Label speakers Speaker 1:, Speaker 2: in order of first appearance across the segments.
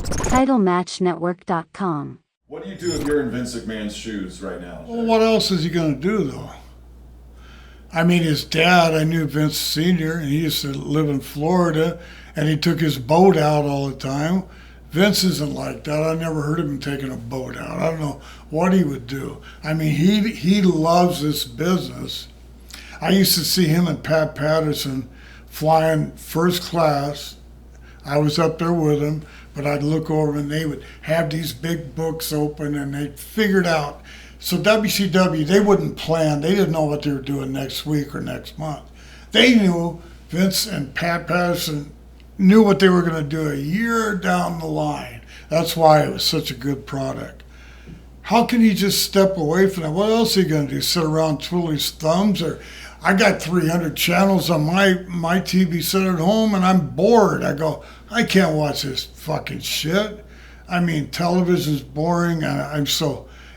Speaker 1: TitleMatchNetwork.com.
Speaker 2: What do you do if you're in Vince McMahon's shoes right now?
Speaker 3: Well, what else is he going to do, though? I mean, his dad, I knew Vince Sr., and he used to live in Florida, and he took his boat out all the time. Vince isn't like that. I never heard of him taking a boat out. I don't know what he would do. I mean, he loves this business. I used to see him and Pat Patterson flying first class. I was up there with him, but I'd look over and they would have these big books open and they figured out. So WCW, they wouldn't plan. They didn't know what they were doing next week or next month. They knew, Vince and Pat Patterson knew what they were going to do a year down the line. That's why it was such a good product. How can he just step away from that? What else is he going to do? Sit around twiddling his thumbs? Or I got 300 channels on my TV set at home and I'm bored. I go, I can't watch this fucking shit. I mean, television's boring.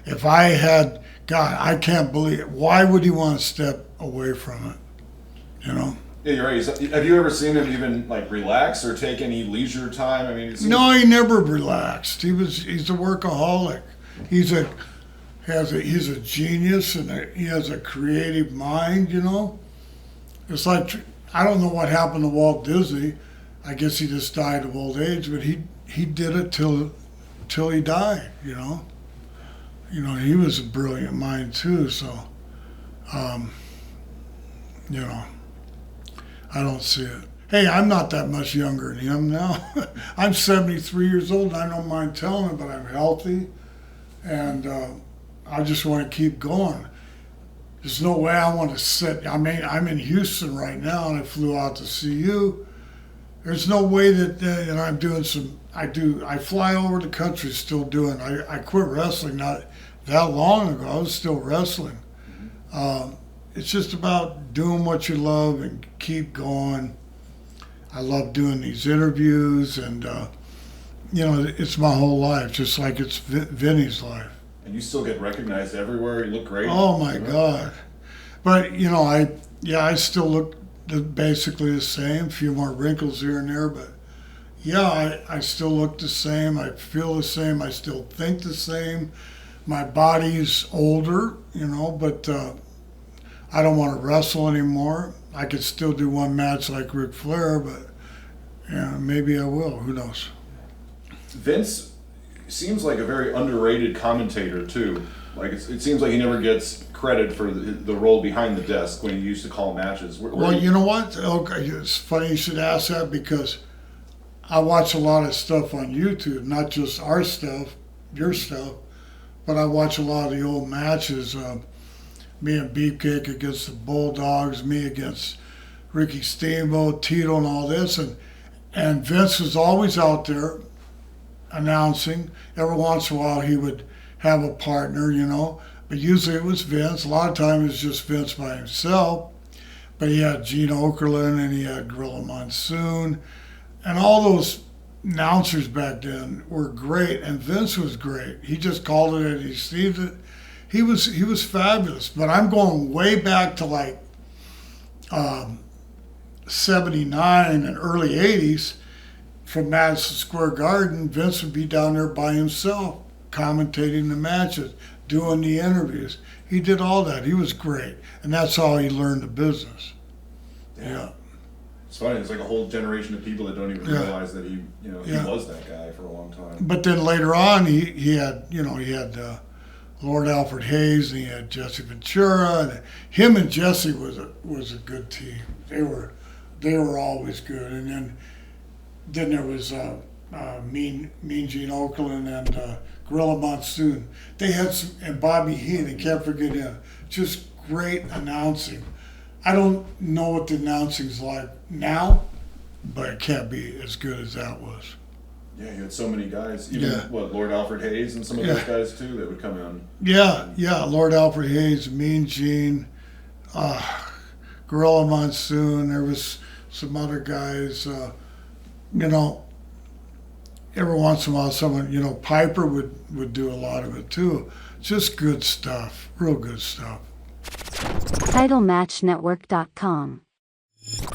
Speaker 3: If I had, God, I can't believe it. Why would he want to step away from it? You know?
Speaker 2: Yeah, you're right. Have you ever seen him even like relax or take any leisure time? I mean,
Speaker 3: No, he never relaxed. He's a workaholic. He's a genius and he has a creative mind. You know, it's like I don't know what happened to Walt Disney. I guess he just died of old age, but he did it till he died. You know, he was a brilliant mind too. So, you know. I don't see it. Hey, I'm not that much younger than him now. I'm 73 years old, and I don't mind telling it, but I'm healthy, and I just want to keep going. There's no way I want to sit. I mean, I'm in Houston right now, and I flew out to see you. There's no way that I'm doing I fly over the country still doing. I quit wrestling not that long ago. I was still wrestling. It's just about doing what you love and keep going. I love doing these interviews and, it's my whole life, just like it's Vinny's life.
Speaker 2: And you still get recognized everywhere. You look great.
Speaker 3: Oh, my God. But, I still look basically the same, a few more wrinkles here and there, but, yeah, I still look the same. I feel the same. I still think the same. My body's older, but... I don't want to wrestle anymore. I could still do one match like Ric Flair, but maybe I will. Who knows?
Speaker 2: Vince seems like a very underrated commentator too. Like it seems like he never gets credit for the role behind the desk when he used to call matches.
Speaker 3: Well, you know what? Okay, it's funny you should ask that because I watch a lot of stuff on YouTube, not just our stuff, your stuff, but I watch a lot of the old matches. Me and Beefcake against the Bulldogs, me against Ricky Steamboat, Tito and all this. And Vince was always out there announcing. Every once in a while he would have a partner, but usually it was Vince. A lot of times it was just Vince by himself. But he had Gene Okerlund and he had Gorilla Monsoon. And all those announcers back then were great, and Vince was great. He just called it as he sees it. He was fabulous, but I'm going way back to like 79 and early 80s from Madison Square Garden. Vince would be down there by himself, commentating the matches, doing the interviews. He did all that. He was great, and that's how he learned the business. Yeah.
Speaker 2: It's funny. It's like a whole generation of people that don't even realize that he was that guy for a long time.
Speaker 3: But then later on, he had Lord Alfred Hayes, and he had Jesse Ventura, and him and Jesse was a good team. They were always good. And then there was Mean Gene Okerlund and Gorilla Monsoon. They had and Bobby Heenan. I can't forget him. Just great announcing. I don't know what the announcing's like now, but it can't be as good as that was.
Speaker 2: Yeah, you had so many guys. Even, Lord Alfred Hayes and some of those guys, too, that would come in.
Speaker 3: Yeah, Lord Alfred Hayes, Mean Gene, Gorilla Monsoon. There was some other guys. Every once in a while someone, Piper would do a lot of it, too. Just good stuff, real good stuff.
Speaker 1: TitleMatchNetwork.com